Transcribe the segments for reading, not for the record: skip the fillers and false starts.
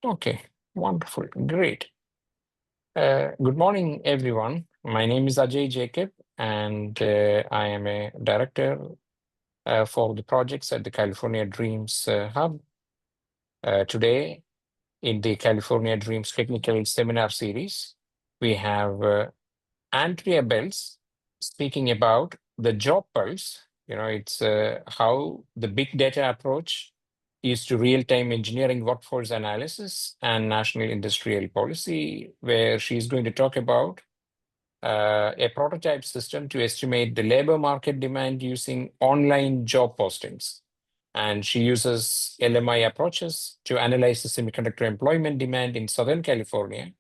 Okay, wonderful, great. Good morning, everyone. My name is Ajay Jacob, and I am a director for the projects at the California Dreams Hub. Today, in the California Dreams Technical Seminar Series, we have Andrea Bells speaking about the JobPulse. It's how the big data approach is to real-time engineering workforce analysis and national industrial policy, where she's going to talk about a prototype system to estimate the labor market demand using online job postings. And she uses LMI approaches to analyze the semiconductor employment demand in Southern California.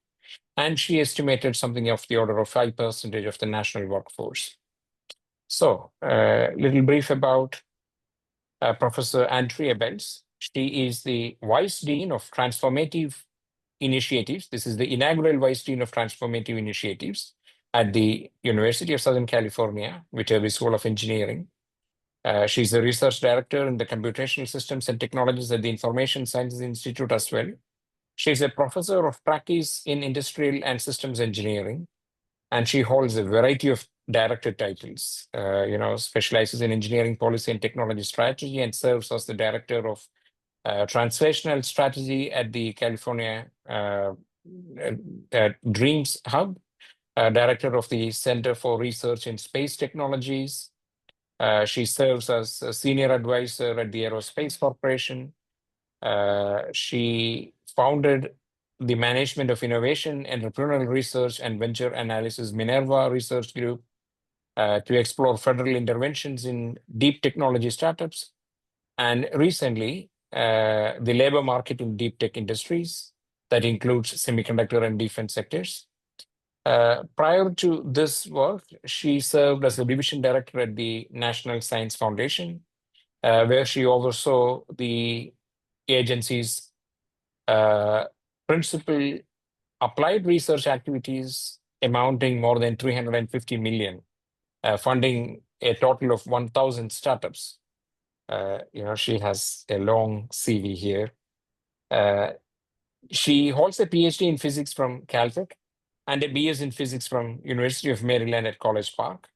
And she estimated something of the order of 5% of the national workforce. So, a little brief about Professor Andrea Bells. She is the Vice Dean of Transformative Initiatives. This is the inaugural Vice Dean of Transformative Initiatives at the University of Southern California, Viterbi School of Engineering. She's a research director in the Computational Systems and Technologies at the Information Sciences Institute as well. She's a professor of practice in industrial and systems engineering, and she holds a variety of director titles. Specializes in engineering policy and technology strategy, and serves as the director of translational strategy at the California Dreams Hub, director of the Center for Research in Space Technologies. She serves as a senior advisor at the Aerospace Corporation. She founded the Management of Innovation, Entrepreneurial Research, and Venture Analysis Minerva Research Group to explore federal interventions in deep technology startups. And recently, the labor market in deep tech industries that includes semiconductor and defense sectors. Prior to this work, she served as a division director at the National Science Foundation, where she oversaw the agency's principal applied research activities amounting more than 350 million, funding a total of 1,000 startups. She has a long CV here. She holds a PhD in physics from Caltech and a BS in physics from University of Maryland at College Park.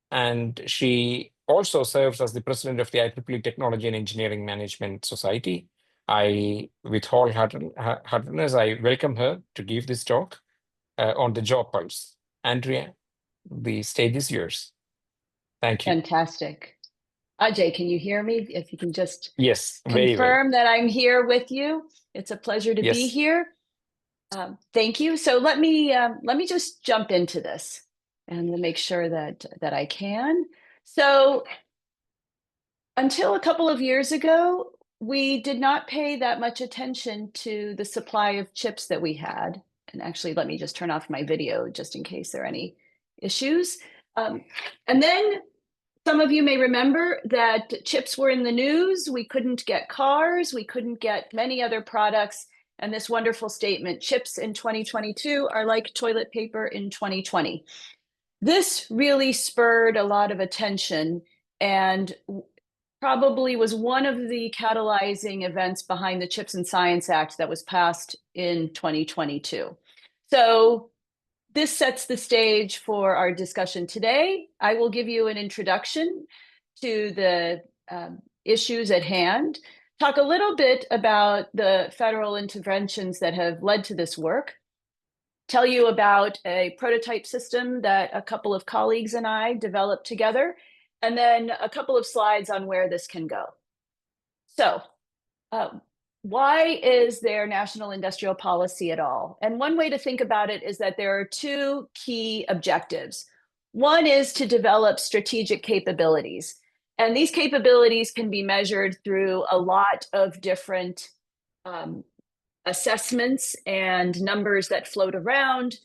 And she also serves as the president of the IEEE Technology and Engineering Management Society. With wholeheartedness, I welcome her to give this talk on the JobPulse. Andrea, the stage is yours. Thank you. Fantastic. Ajay, can you hear me? If you can just Yes, very confirm that I'm here with you. It's a pleasure to be Yes. here. Thank you. So let me just jump into this and make sure that I can. So until a couple of years ago, we did not pay that much attention to the supply of chips that we had. And actually, let me just turn off my video just in case there are any issues. And then some of you may remember that chips were in the news. We couldn't get cars. We couldn't get many other products. And this wonderful statement, chips in 2022 are like toilet paper in 2020. This really spurred a lot of attention and probably was one of the catalyzing events behind the Chips and Science Act that was passed in 2022. So this sets the stage for our discussion today. I will give you an introduction to the issues at hand, talk a little bit about the federal interventions that have led to this work, tell you about a prototype system that a couple of colleagues and I developed together, and then a couple of slides on where this can go. So, why is there national industrial policy at all? And one way to think about it is that there are two key objectives. One is to develop strategic capabilities. And these capabilities can be measured through a lot of different assessments and numbers that float around: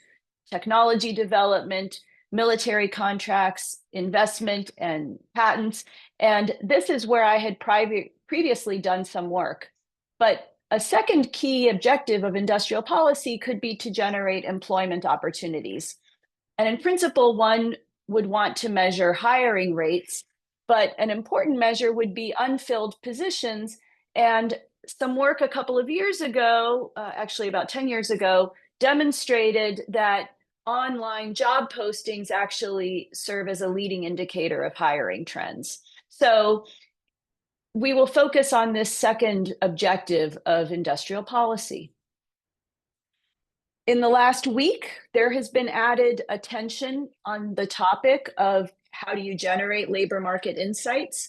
technology development, military contracts, investment, and patents. And this is where I had previously done some work. But a second key objective of industrial policy could be to generate employment opportunities. And in principle, one would want to measure hiring rates, but an important measure would be unfilled positions. And some work a couple of years ago, actually about 10 years ago, demonstrated that online job postings actually serve as a leading indicator of hiring trends. So we will focus on this second objective of industrial policy. In the last week, there has been added attention on the topic of how do you generate labor market insights.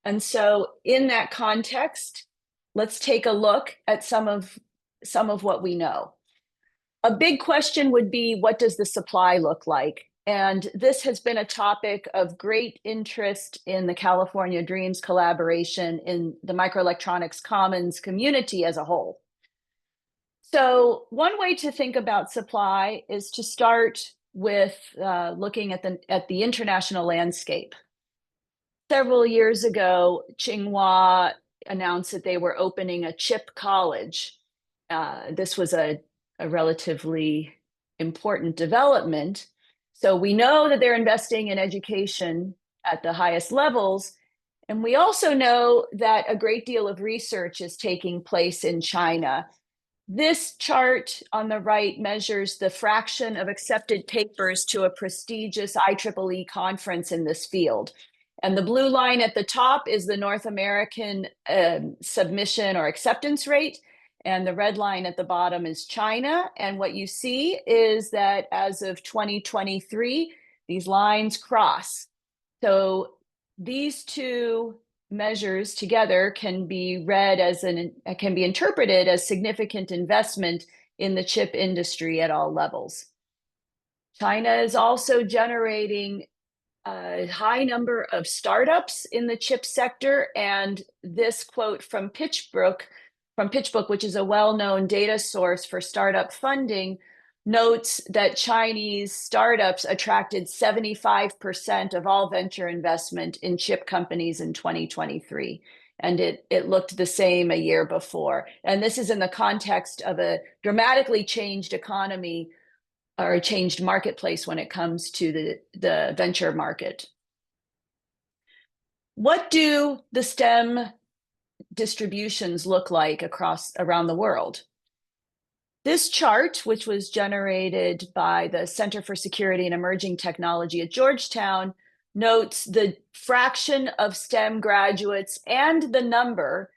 And so in that context, let's take a look at some of what we know. A big question would be, what does the supply look like? And this has been a topic of great interest in the California Dreams collaboration in the microelectronics commons community as a whole. So one way to think about supply is to start with looking at the international landscape. Several years ago, Tsinghua announced that they were opening a chip college. This was a relatively important development. So we know that they're investing in education at the highest levels. And we also know that a great deal of research is taking place in China. This chart on the right measures the fraction of accepted papers to a prestigious IEEE conference in this field. And the blue line at the top is the North American submission or acceptance rate. And the red line at the bottom is China. And what you see is that as of 2023, these lines cross. So these two measures together can be read as can be interpreted as significant investment in the chip industry at all levels. China is also generating a high number of startups in the chip sector, and this quote from PitchBook, which is a well-known data source for startup funding, notes that Chinese startups attracted 75% of all venture investment in chip companies in 2023. And it looked the same a year before. And this is in the context of a dramatically changed economy or a changed marketplace when it comes to the venture market. What do the STEM distributions look like around the world? This chart, which was generated by the Center for Security and Emerging Technology at Georgetown, notes the fraction of STEM graduates and the number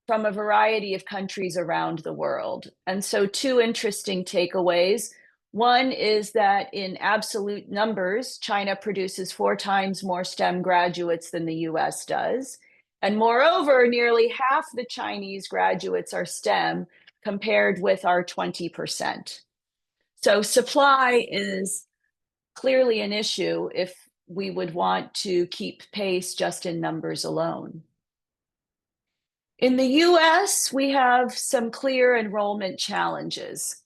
from a variety of countries around the world. And so two interesting takeaways. One is that in absolute numbers, China produces 4 times more STEM graduates than the US does. And moreover, nearly half the Chinese graduates are STEM, compared with our 20%. So supply is clearly an issue if we would want to keep pace just in numbers alone. In the US, we have some clear enrollment challenges.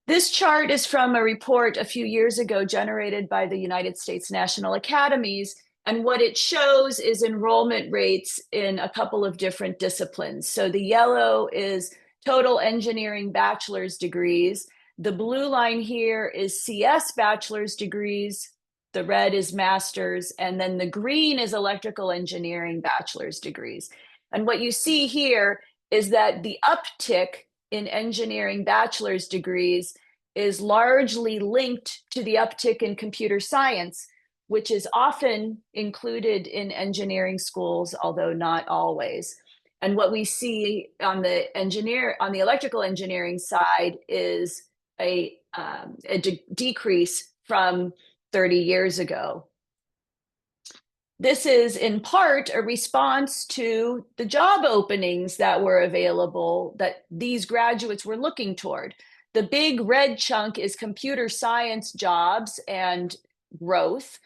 This chart is from a report a few years ago generated by the United States National Academies, and what it shows is enrollment rates in a couple of different disciplines. So the yellow is total engineering bachelor's degrees. The blue line here is CS bachelor's degrees. The red is master's, and then the green is electrical engineering bachelor's degrees. And what you see here is that the uptick in engineering bachelor's degrees is largely linked to the uptick in computer science, which is often included in engineering schools, although not always. And what we see on the electrical engineering side is a decrease from 30 years ago. This is in part a response to the job openings that were available that these graduates were looking toward. The big red chunk is computer science jobs and growth.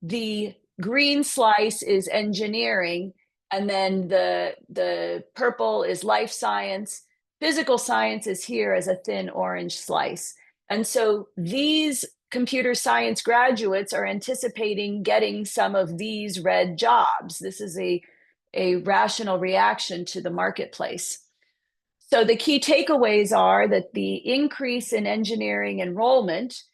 The green slice is engineering, and then the purple is life science. Physical science is here as a thin orange slice. And so these computer science graduates are anticipating getting some of these red jobs. This is a rational reaction to the marketplace. So the key takeaways are that the increase in engineering enrollment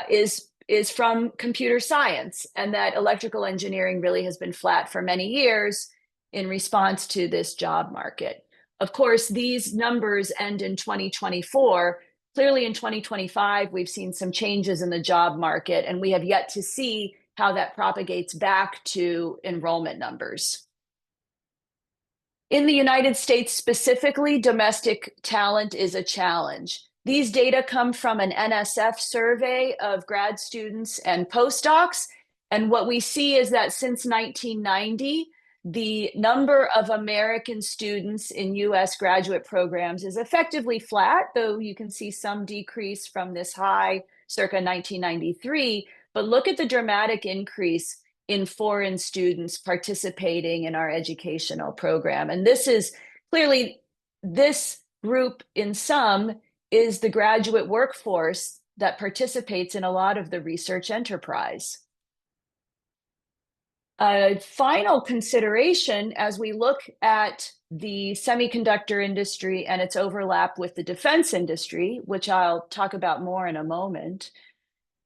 is from computer science, and that electrical engineering really has been flat for many years in response to this job market. Of course, these numbers end in 2024. Clearly in 2025, we've seen some changes in the job market, and we have yet to see how that propagates back to enrollment numbers. In the United States specifically, domestic talent is a challenge. These data come from an NSF survey of grad students and postdocs. And what we see is that since 1990, the number of American students in US graduate programs is effectively flat, though you can see some decrease from this high circa 1993. But look at the dramatic increase in foreign students participating in our educational program. And this is clearly, this group in sum is the graduate workforce that participates in a lot of the research enterprise. A final consideration as we look at the semiconductor industry and its overlap with the defense industry, which I'll talk about more in a moment,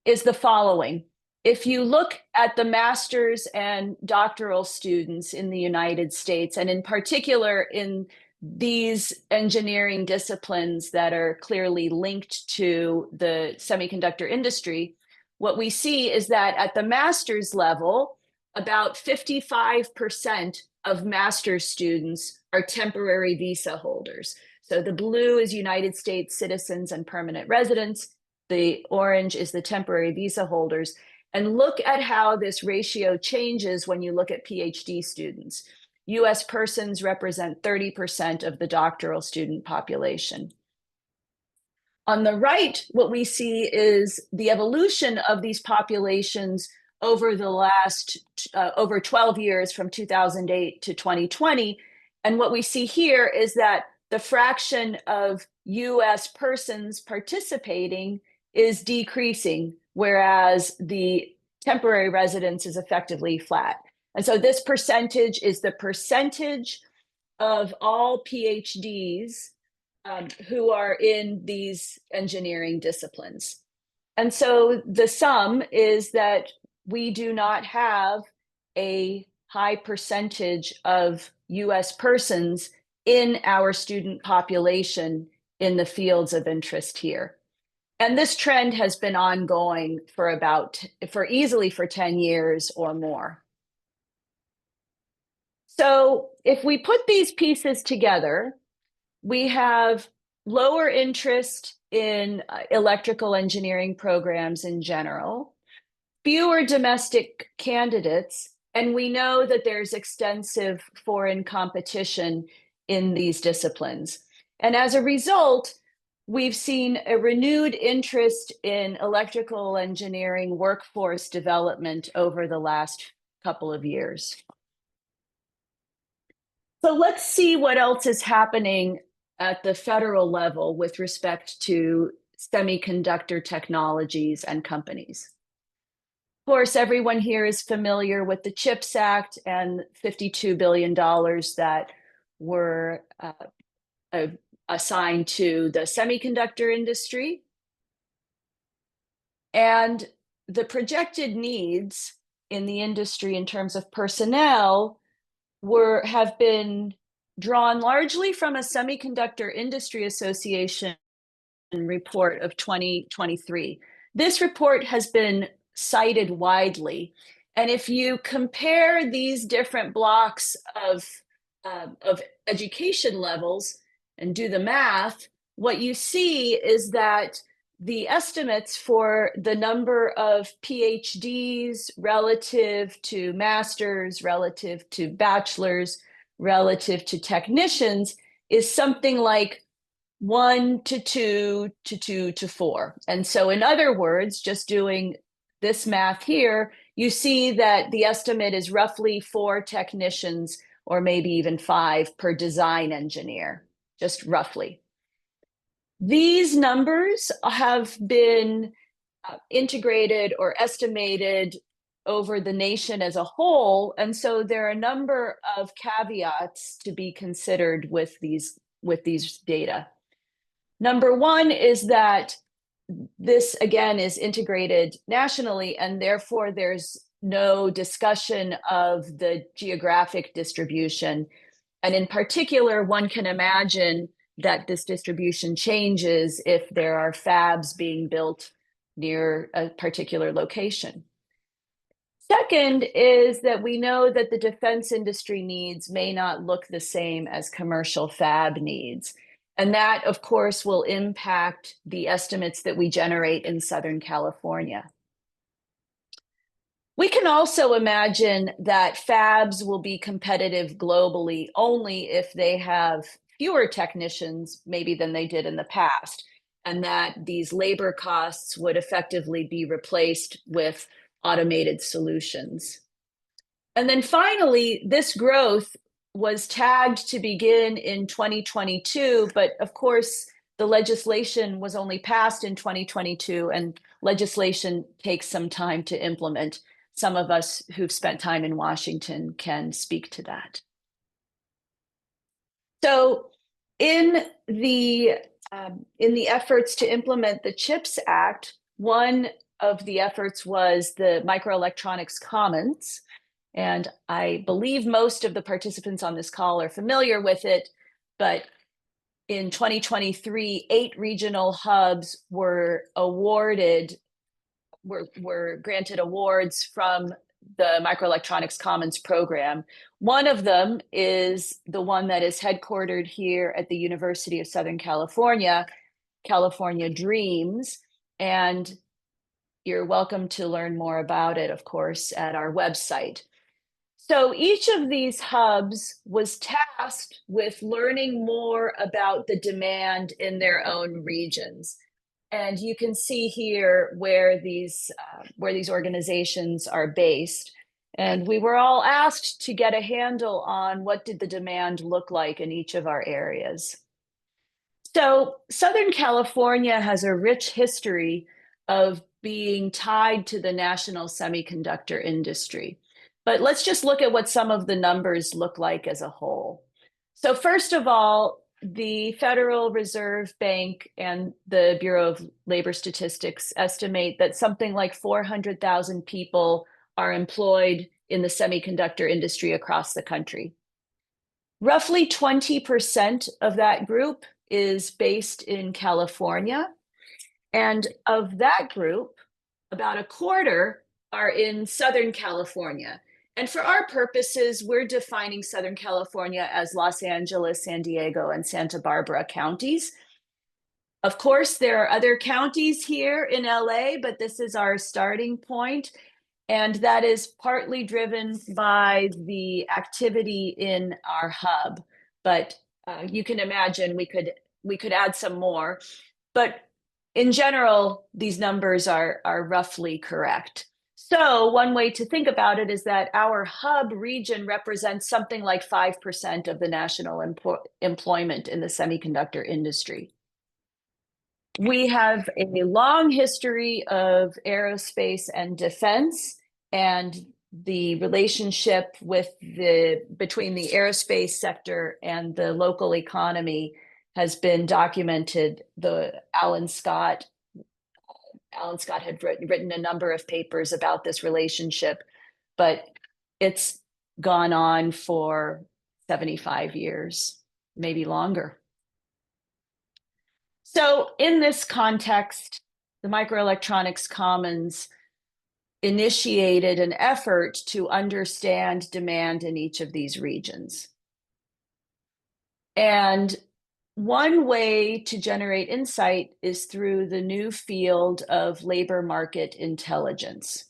is the following. If you look at the master's and doctoral students in the United States, and in particular in these engineering disciplines that are clearly linked to the semiconductor industry, what we see is that at the master's level, about 55% of master's students are temporary visa holders. So the blue is United States citizens and permanent residents. The orange is the temporary visa holders. And look at how this ratio changes when you look at PhD students. US persons represent 30% of the doctoral student population. On the right, what we see is the evolution of these populations over the last over 12 years from 2008 to 2020. And what we see here is that the fraction of US persons participating is decreasing, whereas the temporary residence is effectively flat. And so this percentage is the percentage of all PhDs who are in these engineering disciplines. And so the sum is that we do not have a high percentage of US persons in our student population in the fields of interest here. And this trend has been ongoing for easily 10 years or more. So if we put these pieces together, we have lower interest in electrical engineering programs in general, fewer domestic candidates, and we know that there's extensive foreign competition in these disciplines. And as a result, we've seen a renewed interest in electrical engineering workforce development over the last couple of years. So let's see what else is happening at the federal level with respect to semiconductor technologies and companies. Of course, everyone here is familiar with the CHIPS Act and $52 billion that were assigned to the semiconductor industry. And the projected needs in the industry in terms of personnel have been drawn largely from a Semiconductor Industry Association report of 2023. This report has been cited widely. And if you compare these different blocks of education levels and do the math, what you see is that the estimates for the number of PhDs relative to masters, relative to bachelors, relative to technicians is something like 1 to 2 to 2 to 4. And so in other words, just doing this math here, you see that the estimate is roughly 4 technicians or maybe even 5 per design engineer, just roughly. These numbers have been integrated or estimated over the nation as a whole. And so there are a number of caveats to be considered with these data. Number one is that this, again, is integrated nationally, and therefore there's no discussion of the geographic distribution. And in particular, one can imagine that this distribution changes if there are fabs being built near a particular location. Second is that we know that the defense industry needs may not look the same as commercial fab needs. And that, of course, will impact the estimates that we generate in Southern California. We can also imagine that fabs will be competitive globally only if they have fewer technicians, maybe than they did in the past, and that these labor costs would effectively be replaced with automated solutions. And then finally, this growth was tagged to begin in 2022, but of course, the legislation was only passed in 2022, and legislation takes some time to implement. Some of us who've spent time in Washington can speak to that. So in the efforts to implement the CHIPS Act, one of the efforts was the Microelectronics Commons. And I believe most of the participants on this call are familiar with it, but in 2023, 8 regional hubs were granted awards from the Microelectronics Commons program. One of them is the one that is headquartered here at the University of Southern California, California Dreams. And you're welcome to learn more about it, of course, at our website. So each of these hubs was tasked with learning more about the demand in their own regions. And you can see here where these organizations are based. And we were all asked to get a handle on what did the demand look like in each of our areas. So Southern California has a rich history of being tied to the national semiconductor industry. But let's just look at what some of the numbers look like as a whole. So first of all, the Federal Reserve Bank and the Bureau of Labor Statistics estimate that something like 400,000 people are employed in the semiconductor industry across the country. Roughly 20% of that group is based in California. And of that group, about a quarter are in Southern California. And for our purposes, we're defining Southern California as Los Angeles, San Diego, and Santa Barbara counties. Of course, there are other counties here in LA, but this is our starting point. And that is partly driven by the activity in our hub. But you can imagine we could add some more. But in general, these numbers are roughly correct. So one way to think about it is that our hub region represents something like 5% of the national employment in the semiconductor industry. We have a long history of aerospace and defense, and the relationship between the aerospace sector and the local economy has been documented. Alan Scott had written a number of papers about this relationship, but it's gone on for 75 years, maybe longer. So in this context, the Microelectronics Commons initiated an effort to understand demand in each of these regions. And one way to generate insight is through the new field of labor market intelligence.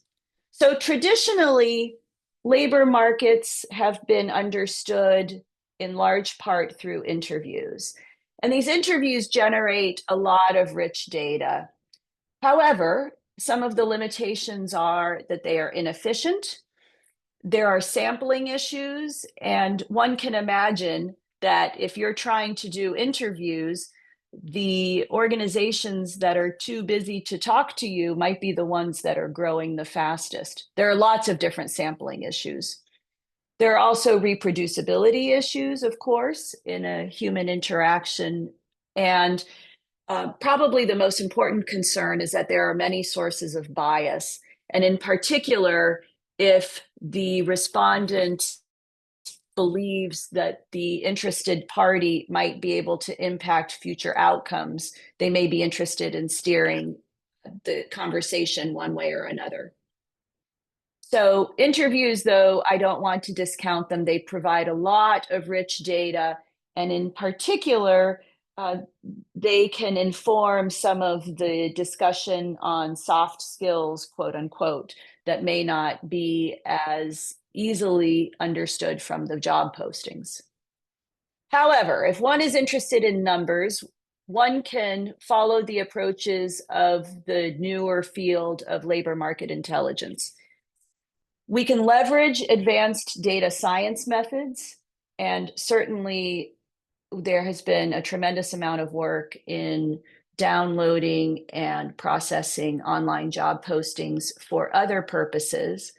So traditionally, labor markets have been understood in large part through interviews. And these interviews generate a lot of rich data. However, some of the limitations are that they are inefficient. There are sampling issues, and one can imagine that if you're trying to do interviews, the organizations that are too busy to talk to you might be the ones that are growing the fastest. There are lots of different sampling issues. There are also reproducibility issues, of course, in a human interaction. And probably the most important concern is that there are many sources of bias. And in particular, if the respondent believes that the interested party might be able to impact future outcomes, they may be interested in steering the conversation one way or another. So interviews, though, I don't want to discount them. They provide a lot of rich data, and in particular, they can inform some of the discussion on soft skills, quote unquote, that may not be as easily understood from the job postings. However, if one is interested in numbers, one can follow the approaches of the newer field of labor market intelligence. We can leverage advanced data science methods, and certainly there has been a tremendous amount of work in downloading and processing online job postings for other purposes.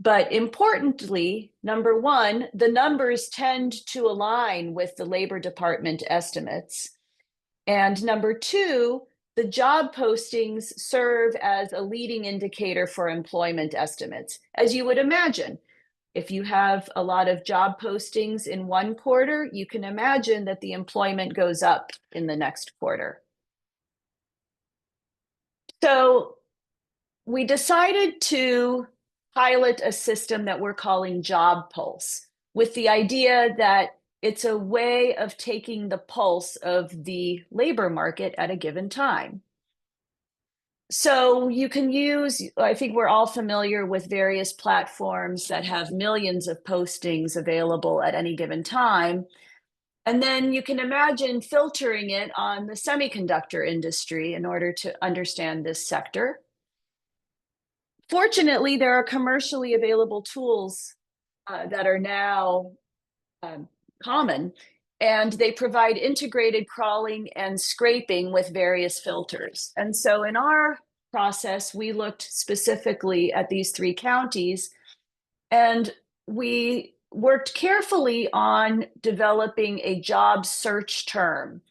But importantly, number one, the numbers tend to align with the Labor Department estimates. And number two, the job postings serve as a leading indicator for employment estimates. As you would imagine, if you have a lot of job postings in one quarter, you can imagine that the employment goes up in the next quarter. So we decided to pilot a system that we're calling JobPulse, with the idea that it's a way of taking the pulse of the labor market at a given time. So you can use, I think we're all familiar with various platforms that have millions of postings available at any given time. And then you can imagine filtering it on the semiconductor industry in order to understand this sector. Fortunately, there are commercially available tools that are now common, and they provide integrated crawling and scraping with various filters. And so in our process, we looked specifically at these three counties, and we worked carefully on developing a job search term.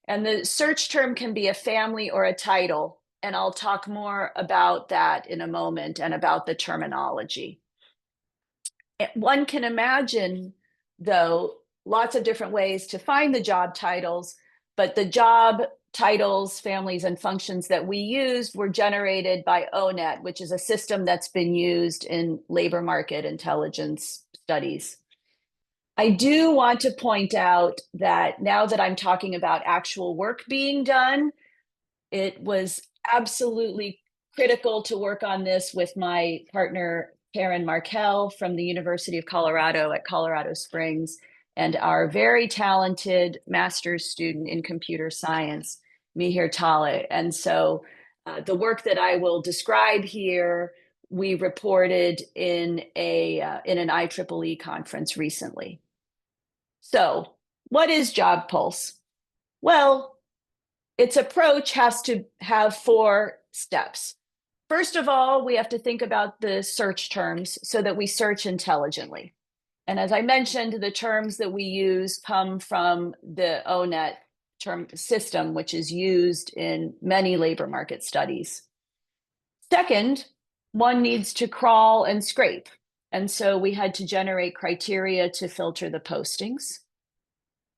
And the search term can be a family or a title. And I'll talk more about that in a moment and about the terminology. One can imagine, though, lots of different ways to find the job titles, but the job titles, families, and functions that we used were generated by ONET, which is a system that's been used in labor market intelligence studies. I do want to point out that now that I'm talking about actual work being done, it was absolutely critical to work on this with my partner, Karen Markel from the University of Colorado at Colorado Springs, and our very talented master's student in computer science, Mihir Tale. And so the work that I will describe here, we reported in an IEEE conference recently. So what is JobPulse? Well, its approach has to have 4 steps. First of all, we have to think about the search terms so that we search intelligently. And as I mentioned, the terms that we use come from the ONET term system, which is used in many labor market studies. Second, one needs to crawl and scrape. And so we had to generate criteria to filter the postings.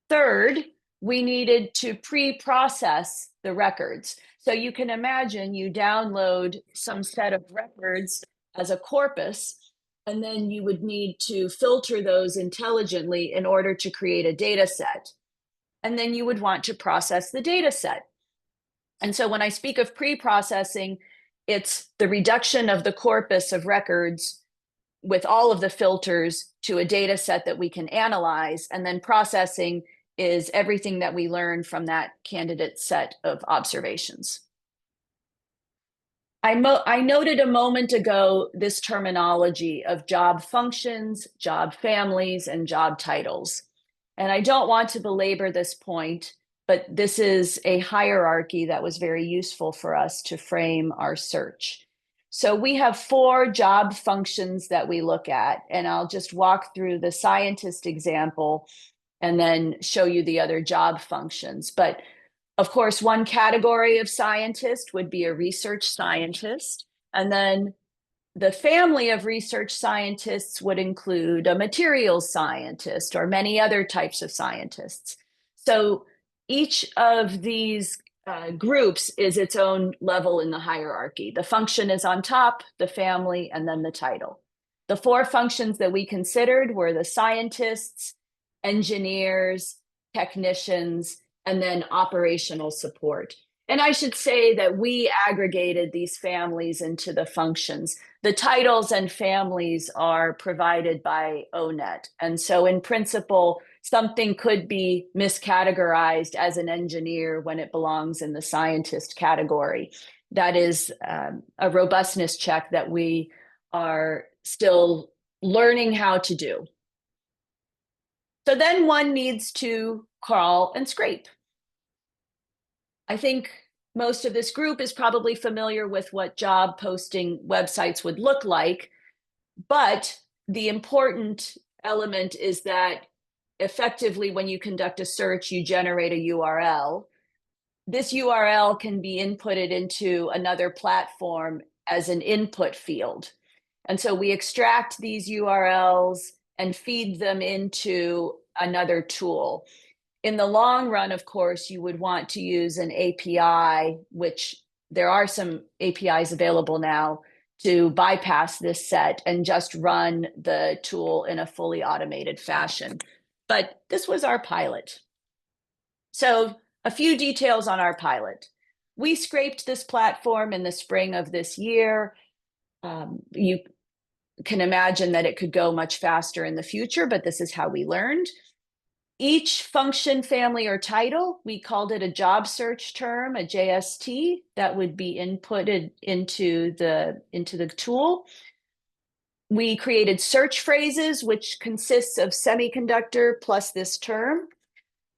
Third, we needed to pre-process the records. So you can imagine you download some set of records as a corpus, and then you would need to filter those intelligently in order to create a data set. And then you would want to process the data set. And so when I speak of pre-processing, it's the reduction of the corpus of records with all of the filters to a data set that we can analyze, and then processing is everything that we learn from that candidate set of observations. I noted a moment ago this terminology of job functions, job families, and job titles. And I don't want to belabor this point, but this is a hierarchy that was very useful for us to frame our search. So we have 4 job functions that we look at, and I'll just walk through the scientist example and then show you the other job functions. But of course, one category of scientist would be a research scientist. And then The family of research scientists would include a materials scientist or many other types of scientists. So each of these groups is its own level in the hierarchy. The function is on top, the family, and then the title. The four functions that we considered were the scientists, engineers, technicians, and then operational support. And I should say that we aggregated these families into the functions. The titles and families are provided by ONET. And so in principle, something could be miscategorized as an engineer when it belongs in the scientist category. That is a robustness check that we are still learning how to do. So then one needs to crawl and scrape. I think most of this group is probably familiar with what job posting websites would look like, but the important element is that effectively when you conduct a search, you generate a URL. This URL can be inputted into another platform as an input field. And so we extract these URLs and feed them into another tool. In the long run, of course, you would want to use an API, which there are some APIs available now to bypass this set and just run the tool in a fully automated fashion. But this was our pilot. So a few details on our pilot. We scraped this platform in the spring of this year. You can imagine that it could go much faster in the future, but this is how we learned. Each function, family, or title, we called it a job search term, a JST, that would be inputted into the tool. We created search phrases, which consists of semiconductor plus this term.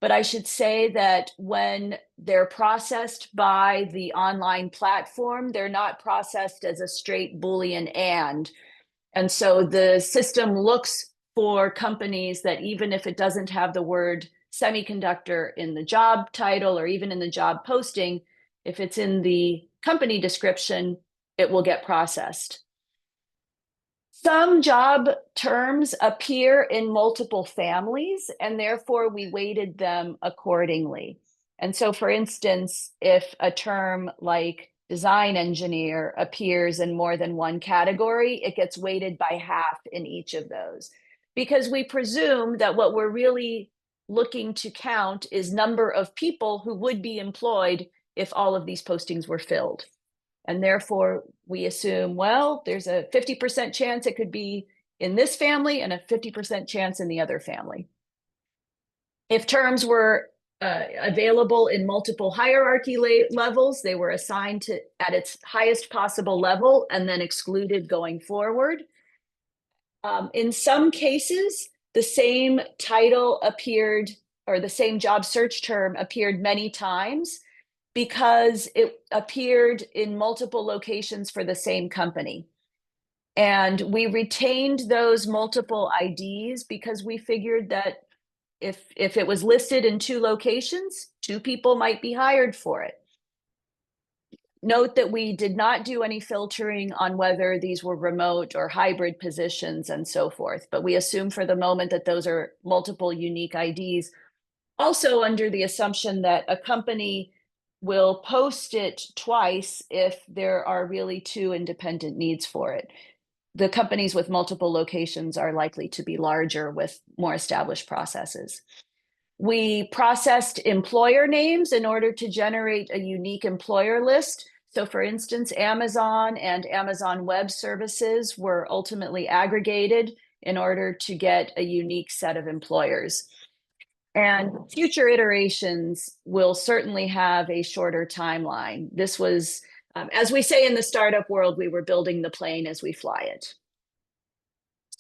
But I should say that when they're processed by the online platform, they're not processed as a straight Boolean and. And so the system looks for companies that even if it doesn't have the word semiconductor in the job title or even in the job posting, if it's in the company description, it will get processed. Some job terms appear in multiple families, and therefore we weighted them accordingly. And so, for instance, if a term like design engineer appears in more than one category, it gets weighted by half in each of those. Because we presume that what we're really looking to count is number of people who would be employed if all of these postings were filled. And therefore, we assume, well, there's a 50% chance it could be in this family and a 50% chance in the other family. If terms were available in multiple hierarchy levels, they were assigned to at its highest possible level and then excluded going forward. In some cases, the same title appeared, or the same job search term appeared many times because it appeared in multiple locations for the same company. And we retained those multiple IDs because we figured that if it was listed in two locations, two people might be hired for it. Note that we did not do any filtering on whether these were remote or hybrid positions and so forth, but we assume for the moment that those are multiple unique IDs, also under the assumption that a company will post it twice if there are really two independent needs for it. The companies with multiple locations are likely to be larger with more established processes. We processed employer names in order to generate a unique employer list. So for instance, Amazon and Amazon Web Services were ultimately aggregated in order to get a unique set of employers. And future iterations will certainly have a shorter timeline. This was, as we say in the startup world, we were building the plane as we fly it.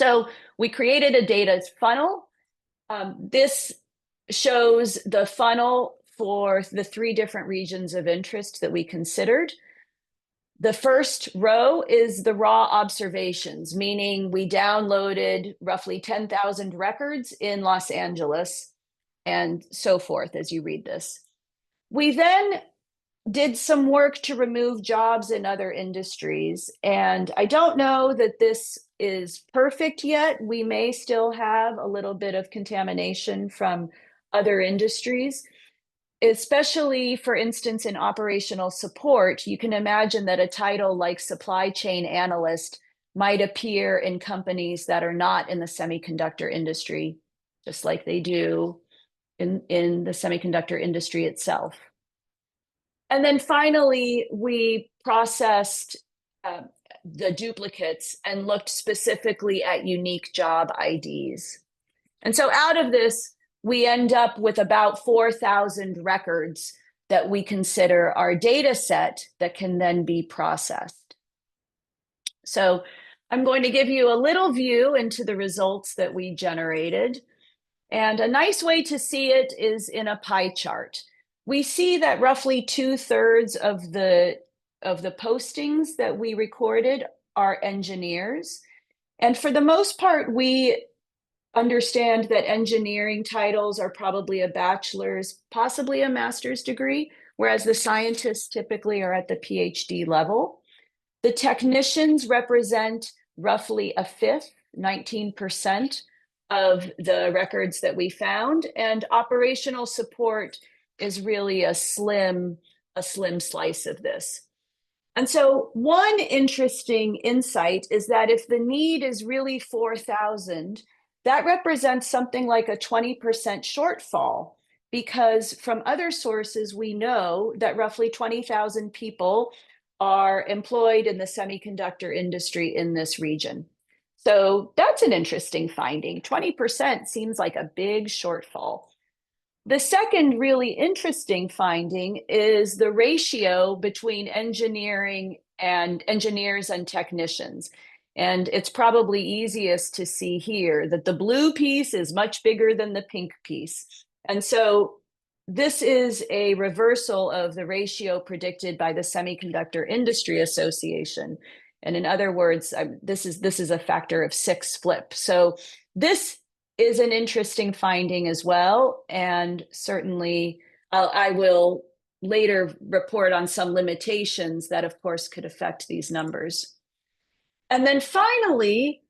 So we created a data funnel. This shows the funnel for the three different regions of interest that we considered. The first row is the raw observations, meaning we downloaded roughly 10,000 records in Los Angeles and so forth as you read this. We then did some work to remove jobs in other industries. And I don't know that this is perfect yet. We may still have a little bit of contamination from other industries, especially, for instance, in operational support. You can imagine that a title like supply chain analyst might appear in companies that are not in the semiconductor industry, just like they do in the semiconductor industry itself. And then finally, we processed uh, the duplicates and looked specifically at unique job IDs. And so out of this, we end up with about 4,000 records that we consider our data set that can then be processed. So I'm going to give you a little view into the results that we generated. And a nice way to see it is in a pie chart. We see that roughly 2/3 of the postings that we recorded are engineers. And for the most part, we understand that engineering titles are probably a bachelor's, possibly a master's degree, whereas the scientists typically are at the PhD level. The technicians represent roughly a fifth, 19% of the records that we found, and operational support is really a slim slice of this. And so one interesting insight is that if the need is really 4,000, that represents something like a 20% shortfall, because from other sources, we know that roughly 20,000 people are employed in the semiconductor industry in this region. So that's an interesting finding. 20% seems like a big shortfall. The second really interesting finding is the ratio between engineering and engineers and technicians. And it's probably easiest to see here that the blue piece is much bigger than the pink piece. And so this is a reversal of the ratio predicted by the Semiconductor Industry Association. And in other words, this is a factor of 6 flip. So this is an interesting finding as well. And certainly I will later report on some limitations that, of course, could affect these numbers. And then finally,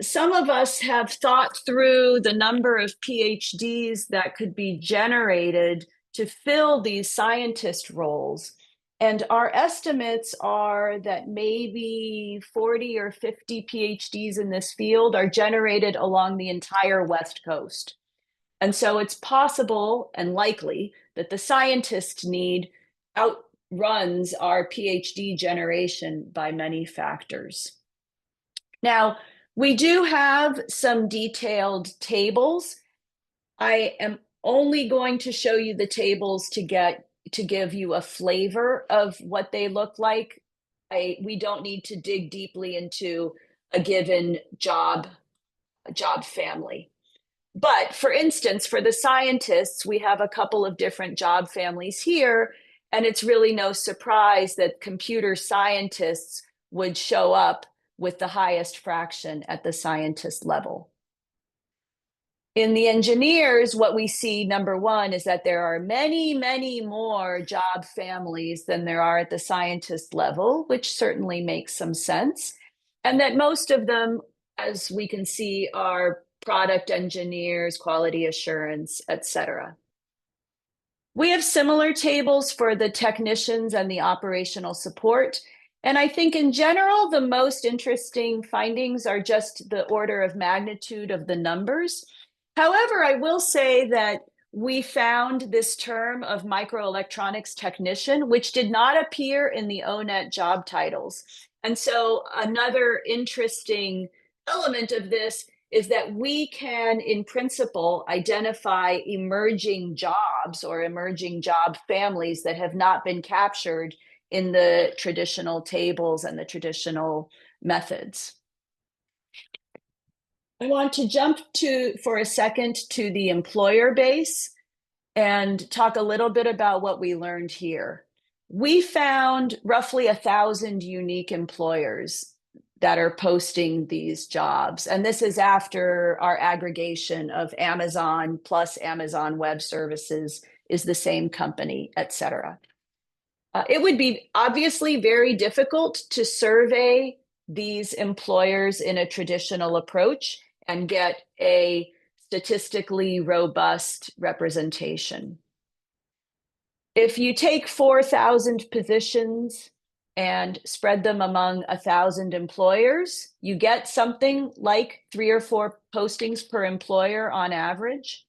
some of us have thought through the number of PhDs that could be generated to fill these scientist roles. And our estimates are that maybe 40 or 50 PhDs in this field are generated along the entire West Coast. And so it's possible and likely that the scientist need outruns our PhD generation by many factors. Now, we do have some detailed tables. I am only going to show you the tables to give you a flavor of what they look like. We don't need to dig deeply into a given job family. But for instance, for the scientists, we have a couple of different job families here, and it's really no surprise that computer scientists would show up with the highest fraction at the scientist level. In the engineers, what we see, number one, is that there are many, many more job families than there are at the scientist level, which certainly makes some sense. And that most of them, as we can see, are product engineers, quality assurance, et cetera. We have similar tables for the technicians and the operational support. And I think in general, the most interesting findings are just the order of magnitude of the numbers. However, I will say that we found this term of microelectronics technician, which did not appear in the ONET job titles. And so another interesting element of this is that we can, in principle, identify emerging jobs or emerging job families that have not been captured in the traditional tables and the traditional methods. I want to jump for a second to the employer base and talk a little bit about what we learned here. We found roughly 1,000 unique employers that are posting these jobs. And this is after our aggregation of Amazon plus Amazon Web Services is the same company, et cetera. It would be obviously very difficult to survey these employers in a traditional approach and get a statistically robust representation. If you take 4,000 positions and spread them among 1,000 employers, you get something like 3 or 4 postings per employer on average.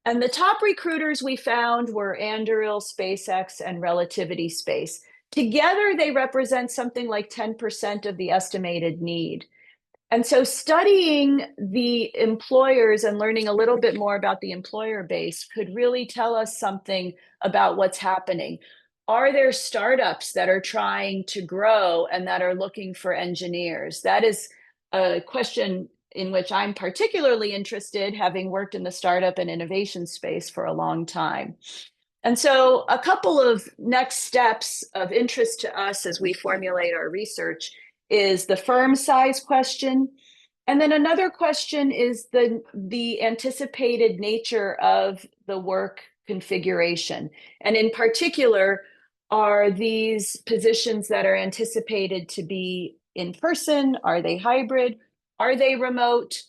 And the top recruiters we found were Anduril, SpaceX, and Relativity Space. Together, they represent something like 10% of the estimated need. And so studying the employers and learning a little bit more about the employer base could really tell us something about what's happening. Are there startups that are trying to grow and that are looking for engineers? That is a question in which I'm particularly interested, having worked in the startup and innovation space for a long time. And so a couple of next steps of interest to us as we formulate our research is the firm size question. And then another question is the anticipated nature of the work configuration. And in particular, are these positions that are anticipated to be in person? Are they hybrid? Are they remote?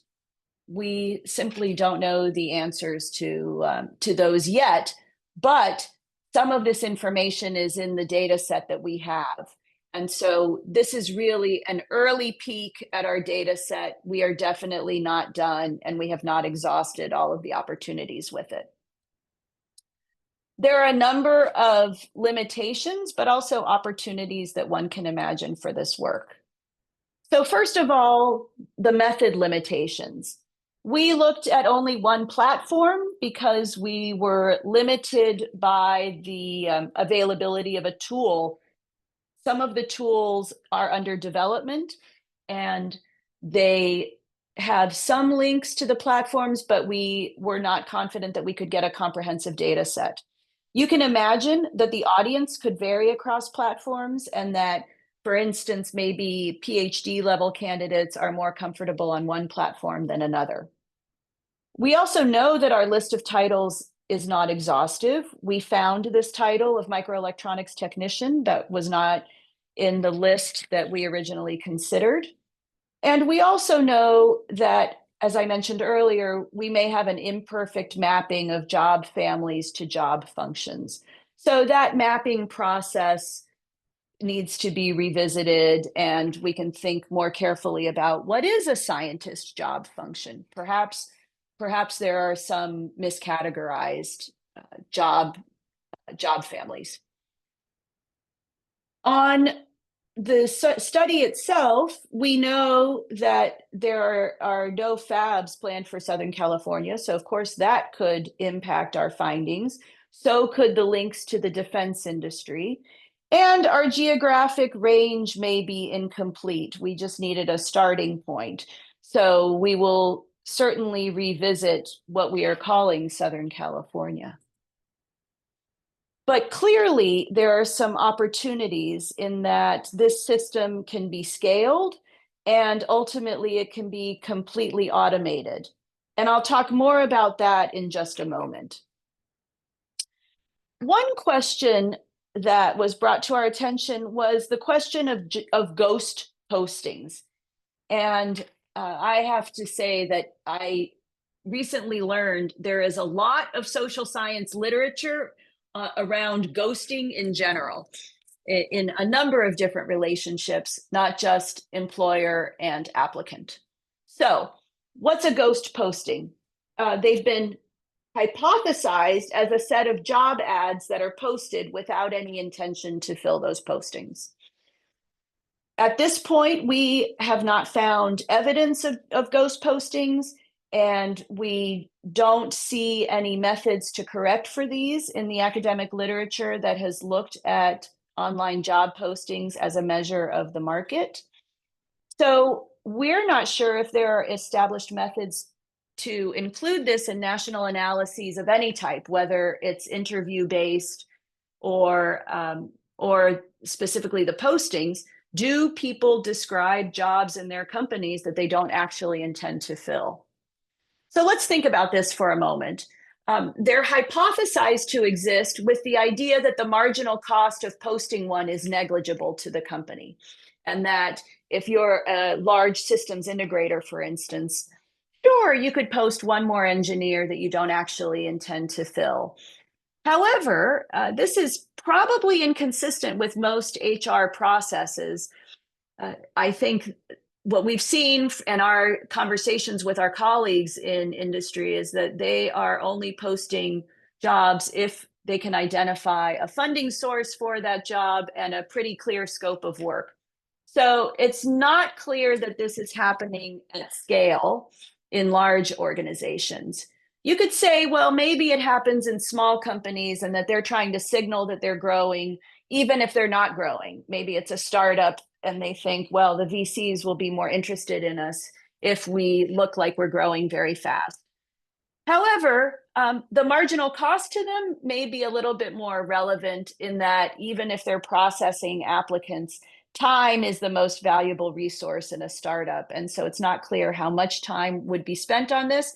We simply don't know the answers to those yet, but some of this information is in the data set that we have. And so this is really an early peek at our data set. We are definitely not done, and we have not exhausted all of the opportunities with it. There are a number of limitations, but also opportunities that one can imagine for this work. So first of all, the method limitations. We looked at only one platform because we were limited by the availability of a tool. Some of the tools are under development and they have some links to the platforms, but we were not confident that we could get a comprehensive data set. You can imagine that the audience could vary across platforms and that, for instance, maybe PhD level candidates are more comfortable on one platform than another. We also know that our list of titles is not exhaustive. We found this title of microelectronics technician that was not in the list that we originally considered. And we also know that, as I mentioned earlier, we may have an imperfect mapping of job families to job functions. So that mapping process needs to be revisited, and we can think more carefully about what is a scientist job function. Perhaps there are some miscategorized job families. On the study itself, we know that there are no fabs planned for Southern California. So of course that could impact our findings. So could the links to the defense industry. And our geographic range may be incomplete. We just needed a starting point. So we will certainly revisit what we are calling Southern California. But clearly, there are some opportunities in that this system can be scaled and ultimately it can be completely automated. And I'll talk more about that in just a moment. One question that was brought to our attention was the question of ghost postings. And I have to say that I recently learned there is a lot of social science literature around ghosting in general, in a number of different relationships, not just employer and applicant. So what's a ghost posting? They've been hypothesized as a set of job ads that are posted without any intention to fill those postings. At this point, we have not found evidence of ghost postings, and we don't see any methods to correct for these in the academic literature that has looked at online job postings as a measure of the market. So we're not sure if there are established methods to include this in national analyses of any type, whether it's interview-based or specifically the postings. Do people describe jobs in their companies that they don't actually intend to fill? So let's think about this for a moment. they're hypothesized to exist with the idea that the marginal cost of posting one is negligible to the company. And that if you're a large systems integrator, for instance, sure, you could post one more engineer that you don't actually intend to fill. However, this is probably inconsistent with most HR processes. I think what we've seen in our conversations with our colleagues in industry is that they are only posting jobs if they can identify a funding source for that job and a pretty clear scope of work. So it's not clear that this is happening at scale in large organizations. You could say, well, maybe it happens in small companies and that they're trying to signal that they're growing, even if they're not growing. Maybe it's a startup and they think, well, the VCs will be more interested in us if we look like we're growing very fast. However, the marginal cost to them may be a little bit more relevant in that even if they're processing applicants, time is the most valuable resource in a startup. And so it's not clear how much time would be spent on this,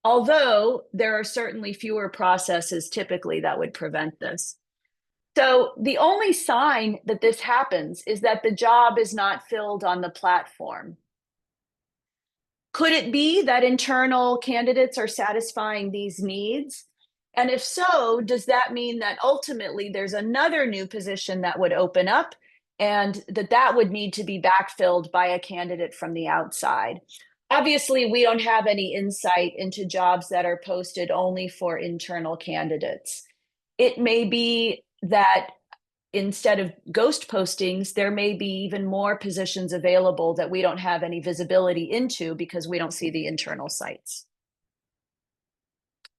although there are certainly fewer processes typically that would prevent this. So the only sign that this happens is that the job is not filled on the platform. Could it be that internal candidates are satisfying these needs? And if so, does that mean that ultimately there's another new position that would open up and that would need to be backfilled by a candidate from the outside? Obviously, we don't have any insight into jobs that are posted only for internal candidates. It may be that instead of ghost postings, there may be even more positions available that we don't have any visibility into because we don't see the internal sites.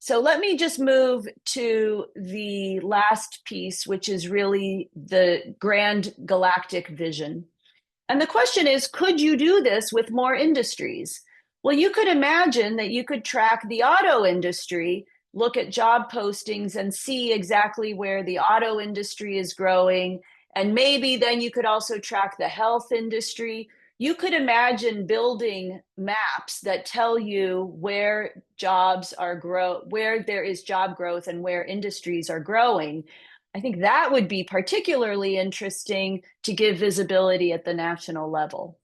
So let me just move to the last piece, which is really the grand galactic vision. And the question is, could you do this with more industries? Well, you could imagine that you could track the auto industry, look at job postings and see exactly where the auto industry is growing. And maybe then you could also track the health industry. You could imagine building maps that tell you where where there is job growth and where industries are growing. I think that would be particularly interesting to give visibility at the national level.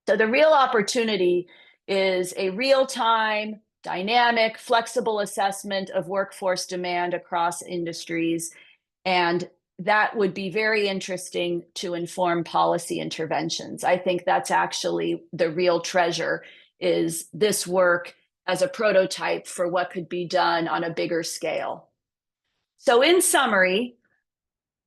So the real opportunity is a real-time, dynamic, flexible assessment of workforce demand across industries. And that would be very interesting to inform policy interventions. I think that's actually the real treasure, is this work as a prototype for what could be done on a bigger scale. So in summary,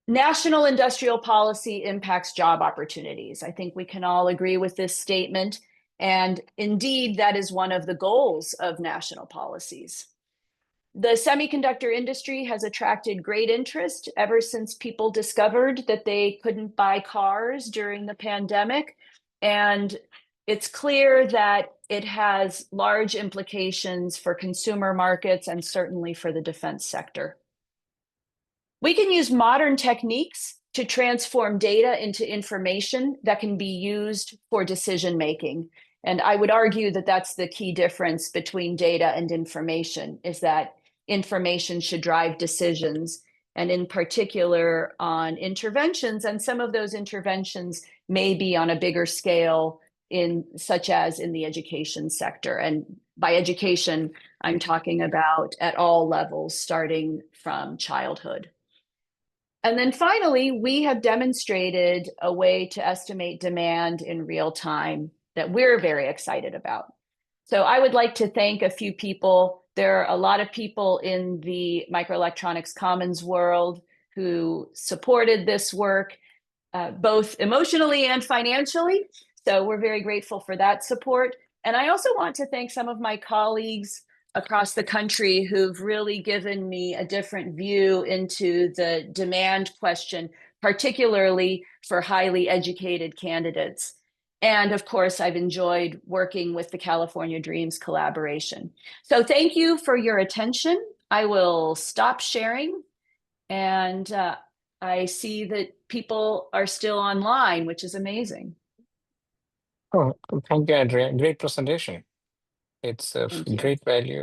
national industrial policy impacts job opportunities. I think we can all agree with this statement. And indeed, that is one of the goals of national policies. The semiconductor industry has attracted great interest ever since people discovered that they couldn't buy cars during the pandemic. And it's clear that it has large implications for consumer markets and certainly for the defense sector. We can use modern techniques to transform data into information that can be used for decision making. And I would argue that that's the key difference between data and information, is that information should drive decisions, and in particular on interventions. And some of those interventions may be on a bigger scale, such as in the education sector. And by education, I'm talking about at all levels, starting from childhood. And then finally, we have demonstrated a way to estimate demand in real time that we're very excited about. So I would like to thank a few people. There are a lot of people in the microelectronics commons world who supported this work, both emotionally and financially. So we're very grateful for that support. And I also want to thank some of my colleagues across the country who've really given me a different view into the demand question, particularly for highly educated candidates. And of course, I've enjoyed working with the California Dreams collaboration. So thank you for your attention. I will stop sharing. And I see that people are still online, which is amazing. Oh, thank you, Andrea. Great presentation. It's of Thank you. great value